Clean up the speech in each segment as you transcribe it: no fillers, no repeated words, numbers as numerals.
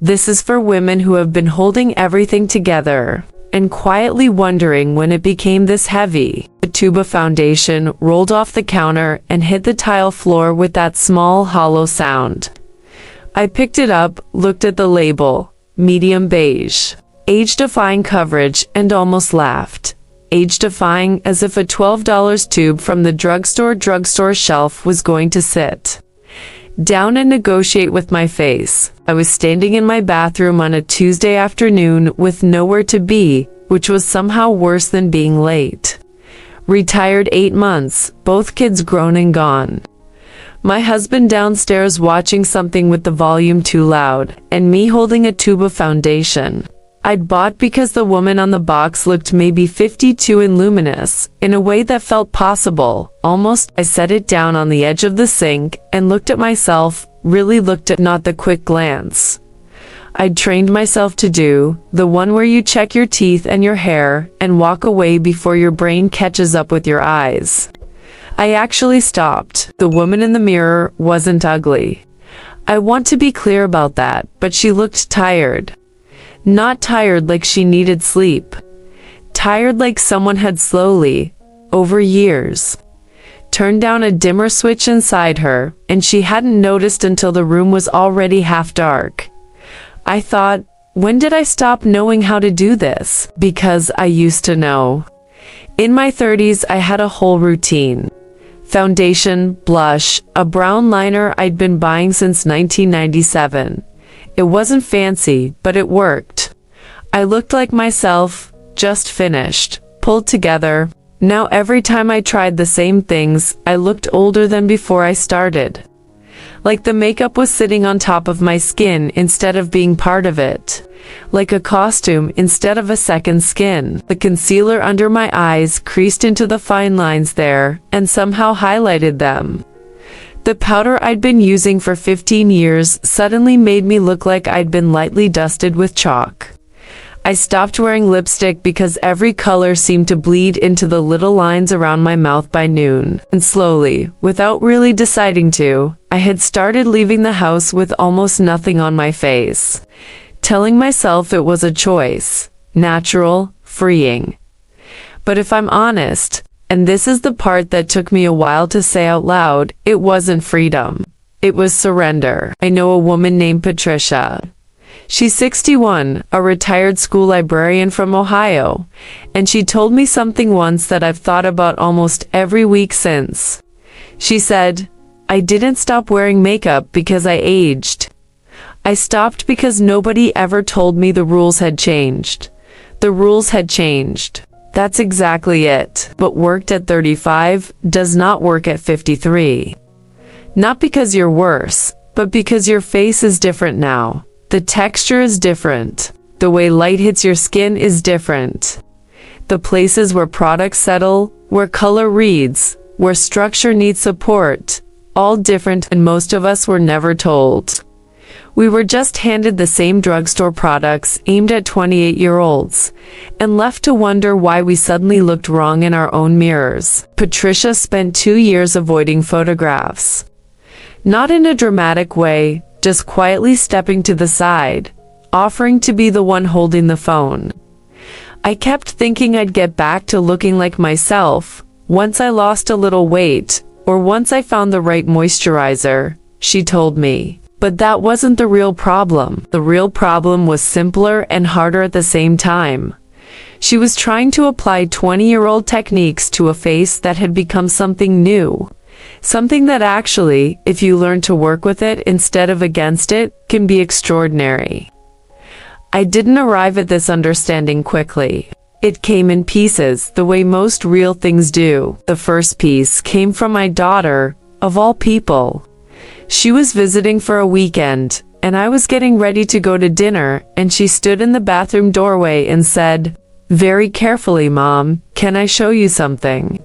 This is for women who have been holding everything together and quietly wondering when it became this heavy. The tube of foundation rolled off the counter and hit the tile floor with that small, hollow sound. I picked it up, looked at the label, medium beige, age-defying coverage, and almost laughed. Age-defying, as if a $12 tube from the drugstore shelf was going to sit down and negotiate with my face. I was standing in my bathroom on a Tuesday afternoon with nowhere to be, which was somehow worse than being late. Retired 8 months, both kids grown and gone. My husband downstairs watching something with the volume too loud, and me holding a tube of foundation I'd bought because the woman on the box looked maybe 52 and luminous, in a way that felt possible, almost. I set it down on the edge of the sink and looked at myself, really looked at, not the quick glance I'd trained myself to do, the one where you check your teeth and your hair and walk away before your brain catches up with your eyes. I actually stopped. The woman in the mirror wasn't ugly. I want to be clear about that, but she looked tired. Not tired like she needed sleep. Tired like someone had slowly, over years, turned down a dimmer switch inside her, and she hadn't noticed until the room was already half dark. I thought, when did I stop knowing how to do this? Because I used to know. In my 30s, I had a whole routine. Foundation, blush, a brown liner I'd been buying since 1997. It wasn't fancy, but it worked. I looked like myself, just finished, pulled together. Now every time I tried the same things, I looked older than before I started. Like the makeup was sitting on top of my skin instead of being part of it. Like a costume instead of a second skin. The concealer under my eyes creased into the fine lines there and somehow highlighted them. The powder I'd been using for 15 years suddenly made me look like I'd been lightly dusted with chalk. I stopped wearing lipstick because every color seemed to bleed into the little lines around my mouth by noon. And slowly, without really deciding to, I had started leaving the house with almost nothing on my face, telling myself it was a choice, natural, freeing. But if I'm honest, and this is the part that took me a while to say out loud, it wasn't freedom. It was surrender. I know a woman named Patricia. She's 61, a retired school librarian from Ohio, and she told me something once that I've thought about almost every week since. She said, "I didn't stop wearing makeup because I aged. I stopped because nobody ever told me the rules had changed. The rules had changed." That's exactly it. What worked at 35 does not work at 53. Not because you're worse, but because your face is different now. The texture is different. The way light hits your skin is different. The places where products settle, where color reads, where structure needs support, all different, and most of us were never told. We were just handed the same drugstore products aimed at 28-year-olds and left to wonder why we suddenly looked wrong in our own mirrors. Patricia spent 2 years avoiding photographs. Not in a dramatic way, just quietly stepping to the side, offering to be the one holding the phone. I kept thinking I'd get back to looking like myself once I lost a little weight, or once I found the right moisturizer, she told me. But that wasn't the real problem. The real problem was simpler and harder at the same time. She was trying to apply 20-year-old techniques to a face that had become something new. Something that actually, if you learn to work with it instead of against it, can be extraordinary. I didn't arrive at this understanding quickly. It came in pieces, the way most real things do. The first piece came from my daughter, of all people. She was visiting for a weekend, and I was getting ready to go to dinner, and she stood in the bathroom doorway and said, very carefully, "Mom, can I show you something?"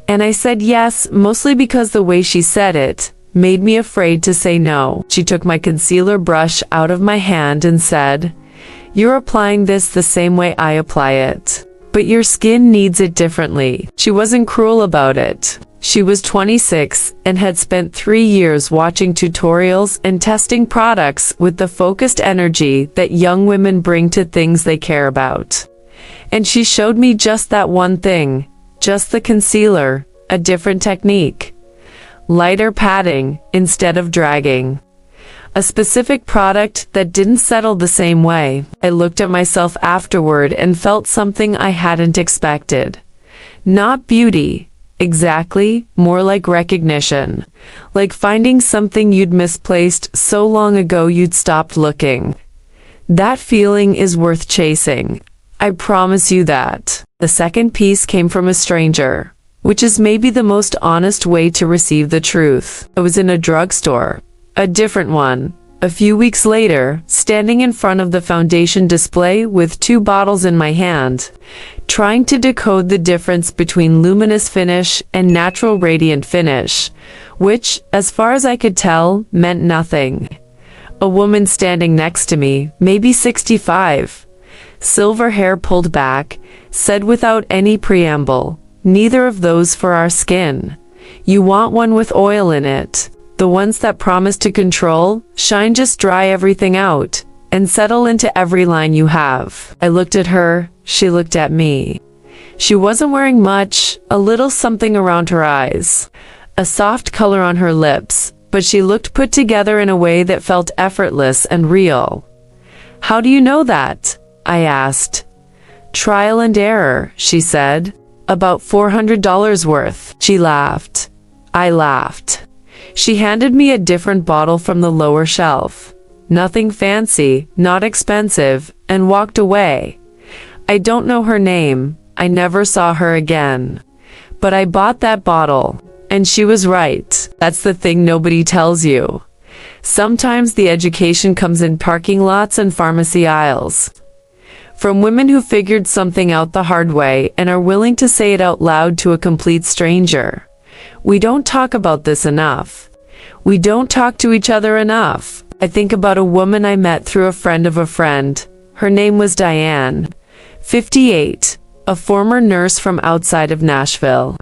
And I said yes, mostly because the way she said it made me afraid to say no. She took my concealer brush out of my hand and said, "You're applying this the same way I apply it, but your skin needs it differently." She wasn't cruel about it. She was 26 and had spent 3 years watching tutorials and testing products with the focused energy that young women bring to things they care about. And she showed me just that one thing, just the concealer, a different technique. Lighter padding instead of dragging. A specific product that didn't settle the same way. I looked at myself afterward and felt something I hadn't expected. Not beauty, exactly, more like recognition. Like finding something you'd misplaced so long ago you'd stopped looking. That feeling is worth chasing. I promise you that. The second piece came from a stranger, which is maybe the most honest way to receive the truth. I was in a drugstore, a different one, a few weeks later, standing in front of the foundation display with 2 bottles in my hand, trying to decode the difference between luminous finish and natural radiant finish, which, as far as I could tell, meant nothing. A woman standing next to me, maybe 65, silver hair pulled back, said without any preamble, "Neither of those for our skin. You want one with oil in it. The ones that promise to control, shine, just dry everything out, and settle into every line you have." I looked at her, she looked at me. She wasn't wearing much, a little something around her eyes, a soft color on her lips, but she looked put together in a way that felt effortless and real. "How do you know that?" I asked. "Trial and error," she said. "About $400 worth." She laughed. I laughed. She handed me a different bottle from the lower shelf. Nothing fancy, not expensive, and walked away. I don't know her name. I never saw her again. But I bought that bottle. And she was right. That's the thing nobody tells you. Sometimes the education comes in parking lots and pharmacy aisles. From women who figured something out the hard way and are willing to say it out loud to a complete stranger. We don't talk about this enough. We don't talk to each other enough. I think about a woman I met through a friend of a friend. Her name was Diane, 58, a former nurse from outside of Nashville.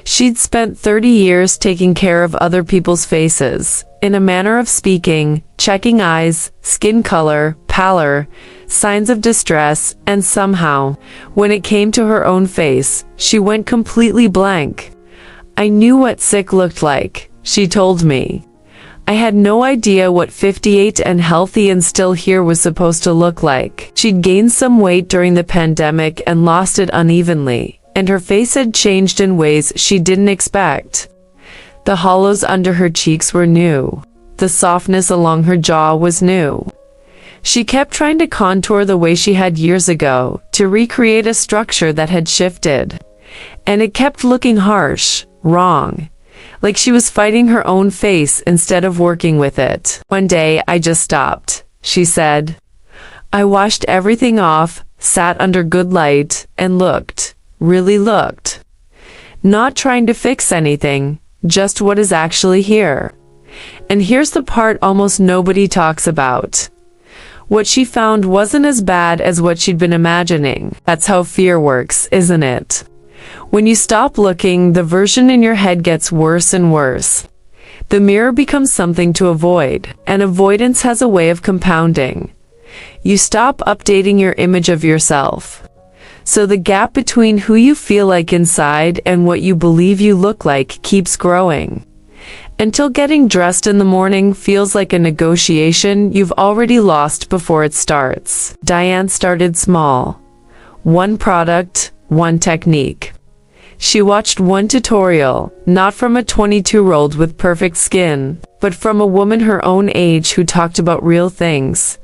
She'd spent 30 years taking care of other people's faces, in a manner of speaking, checking eyes, skin color, pallor, signs of distress, and somehow, when it came to her own face, she went completely blank. I knew what sick looked like, she told me. I had no idea what 58 and healthy and still here was supposed to look like. She'd gained some weight during the pandemic and lost it unevenly, and her face had changed in ways she didn't expect. The hollows under her cheeks were new. The softness along her jaw was new. She kept trying to contour the way she had years ago, to recreate a structure that had shifted. And it kept looking harsh, wrong. Like she was fighting her own face instead of working with it. One day, I just stopped, she said. I washed everything off, sat under good light, and looked, really looked. Not trying to fix anything, just what is actually here. And here's the part almost nobody talks about. What she found wasn't as bad as what she'd been imagining. That's how fear works, isn't it? When you stop looking, the version in your head gets worse and worse. The mirror becomes something to avoid, and avoidance has a way of compounding. You stop updating your image of yourself. So the gap between who you feel like inside and what you believe you look like keeps growing. Until getting dressed in the morning feels like a negotiation you've already lost before it starts. Diane started small. One product, one technique. She watched one tutorial, not from a 22-year-old with perfect skin, but from a woman her own age who talked about real things.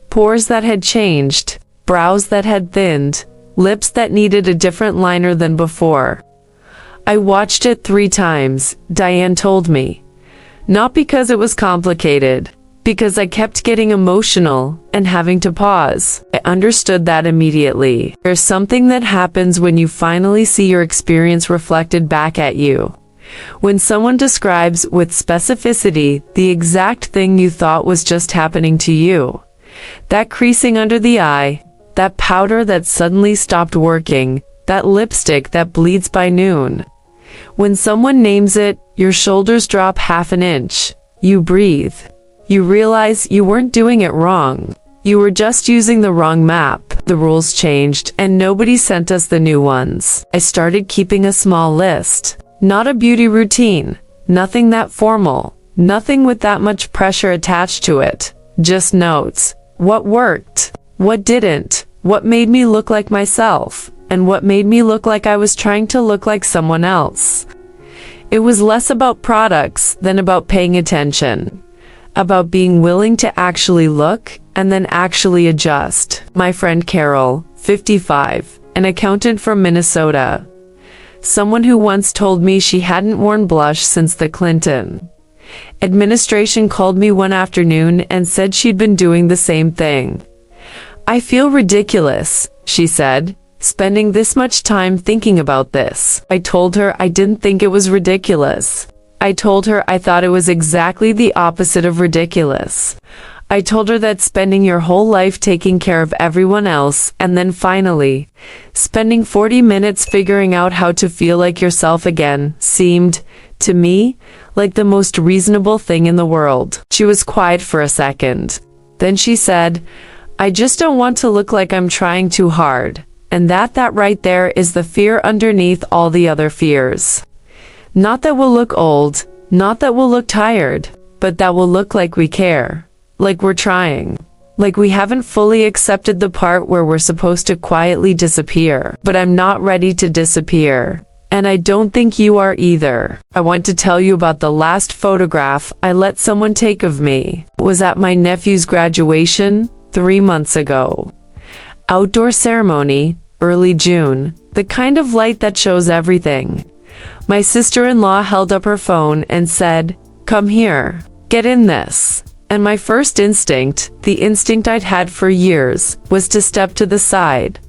Pores that had changed, brows that had thinned, lips that needed a different liner than before. I watched it 3 times, Diane told me. Not because it was complicated, because I kept getting emotional and having to pause. I understood that immediately. There's something that happens when you finally see your experience reflected back at you. When someone describes with specificity the exact thing you thought was just happening to you. That creasing under the eye, that powder that suddenly stopped working, that lipstick that bleeds by noon. When someone names it, your shoulders drop half an inch. You breathe. You realize you weren't doing it wrong. You were just using the wrong map. The rules changed, and nobody sent us the new ones. I started keeping a small list. Not a beauty routine. Nothing that formal. Nothing with that much pressure attached to it. Just notes. What worked? What didn't? What made me look like myself? And what made me look like I was trying to look like someone else? It was less about products than about paying attention. About being willing to actually look and then actually adjust. My friend Carol, 55, an accountant from Minnesota. Someone who once told me she hadn't worn blush since the Clinton administration called me one afternoon and said she'd been doing the same thing. I feel ridiculous, she said, spending this much time thinking about this. I told her I didn't think it was ridiculous. I told her I thought it was exactly the opposite of ridiculous. I told her that spending your whole life taking care of everyone else and then finally spending 40 minutes figuring out how to feel like yourself again seemed, to me, like the most reasonable thing in the world. She was quiet for a second. Then she said, I just don't want to look like I'm trying too hard. And that right there is the fear underneath all the other fears. Not that we'll look old, not that we'll look tired, but that we'll look like we care. Like we're trying. Like we haven't fully accepted the part where we're supposed to quietly disappear. But I'm not ready to disappear. And I don't think you are either. I want to tell you about the last photograph I let someone take of me. It was at my nephew's graduation 3 months ago. Outdoor ceremony, early June, the kind of light that shows everything. My sister-in-law held up her phone and said, "Come here, get in this." And my first instinct, the instinct I'd had for years, was to step to the side.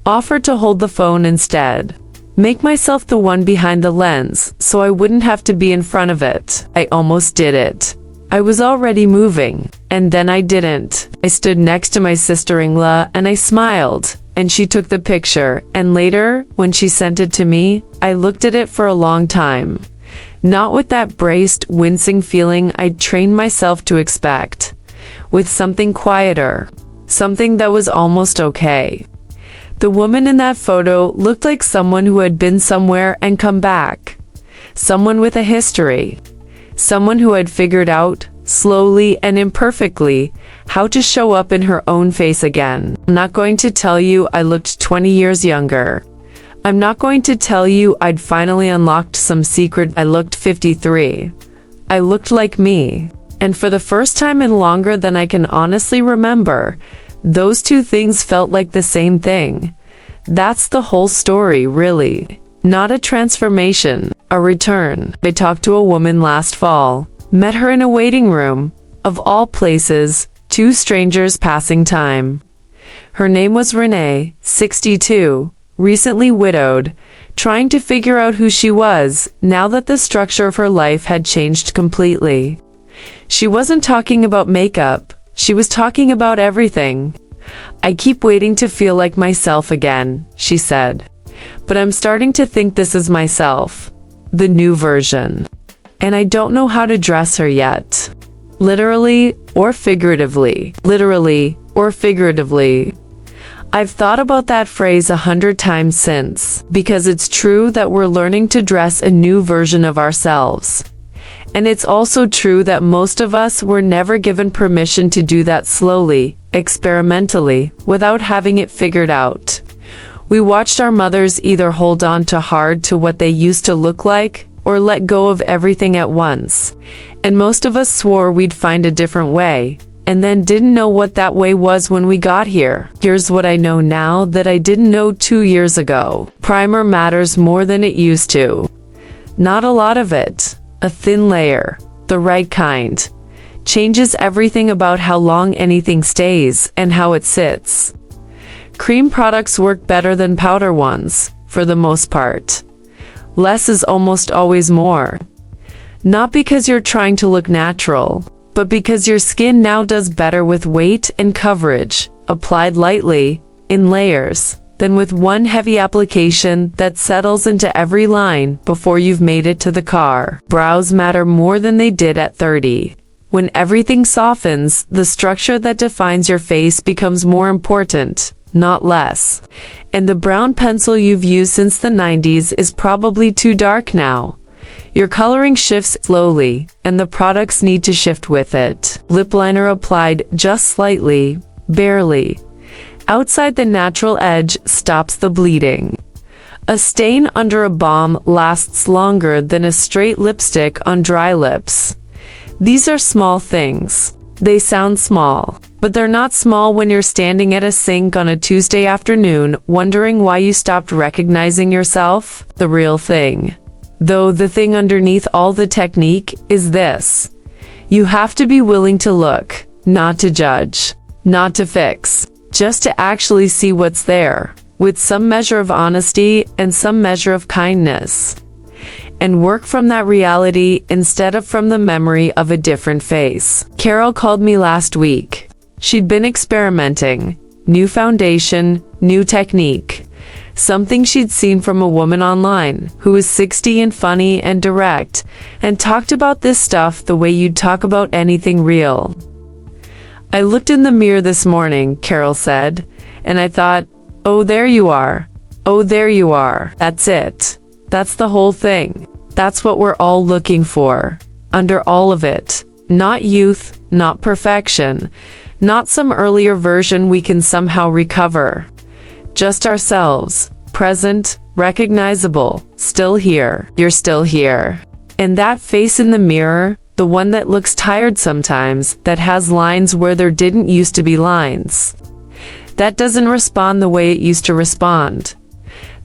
Offer to hold the phone instead. Make myself the one behind the lens, so I wouldn't have to be in front of it. I almost did it. I was already moving, and then I didn't. I stood next to my sister-in-law and I smiled, and she took the picture, and later, when she sent it to me, I looked at it for a long time. Not with that braced, wincing feeling I'd trained myself to expect. With something quieter. Something that was almost okay. The woman in that photo looked like someone who had been somewhere and come back. Someone with a history. Someone who had figured out, slowly and imperfectly, how to show up in her own face again. I'm not going to tell you I looked 20 years younger. I'm not going to tell you I'd finally unlocked some secret. I looked 53. I looked like me. And for the first time in longer than I can honestly remember, those two things felt like the same thing. That's the whole story, really. Not a transformation, a return. I talked to a woman last fall. Met her in a waiting room. Of all places, two strangers passing time. Her name was Renee, 62. Recently widowed, trying to figure out who she was, now that the structure of her life had changed completely. She wasn't talking about makeup, she was talking about everything. I keep waiting to feel like myself again, she said. But I'm starting to think this is myself. The new version. And I don't know how to dress her yet. Literally or figuratively. Literally or figuratively. I've thought about that phrase 100 times since, because it's true that we're learning to dress a new version of ourselves. And it's also true that most of us were never given permission to do that slowly, experimentally, without having it figured out. We watched our mothers either hold on too hard to what they used to look like, or let go of everything at once. And most of us swore we'd find a different way, and then didn't know what that way was when we got here. Here's what I know now that I didn't know 2 years ago. Primer matters more than it used to. Not a lot of it. A thin layer, the right kind, changes everything about how long anything stays and how it sits. Cream products work better than powder ones, for the most part. Less is almost always more. Not because you're trying to look natural, but because your skin now does better with weight and coverage, applied lightly, in layers, than with one heavy application that settles into every line before you've made it to the car. Brows matter more than they did at 30. When everything softens, the structure that defines your face becomes more important, not less. And the brown pencil you've used since the 90s is probably too dark now. Your coloring shifts slowly, and the products need to shift with it. Lip liner applied just slightly, barely. Outside the natural edge stops the bleeding. A stain under a balm lasts longer than a straight lipstick on dry lips. These are small things. They sound small, but they're not small when you're standing at a sink on a Tuesday afternoon wondering why you stopped recognizing yourself. The real thing, though the thing underneath all the technique, is this. You have to be willing to look, not to judge, not to fix, just to actually see what's there, with some measure of honesty and some measure of kindness. And work from that reality instead of from the memory of a different face. Carol called me last week. She'd been experimenting. New foundation, new technique. Something she'd seen from a woman online who was 60 and funny and direct, and talked about this stuff the way you'd talk about anything real. I looked in the mirror this morning, Carol said, and I thought, oh, there you are. Oh, there you are. That's it. That's the whole thing. That's what we're all looking for. Under all of it. Not youth, not perfection, not some earlier version we can somehow recover. Just ourselves, present, recognizable, still here. You're still here. And that face in the mirror, the one that looks tired sometimes, that has lines where there didn't used to be lines. That doesn't respond the way it used to respond.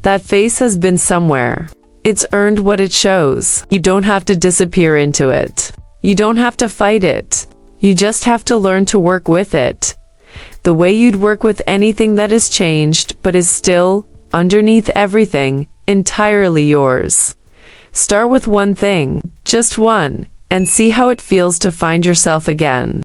That face has been somewhere. It's earned what it shows. You don't have to disappear into it. You don't have to fight it. You just have to learn to work with it. The way you'd work with anything that has changed but is still, underneath everything, entirely yours. Start with one thing, just one, and see how it feels to find yourself again.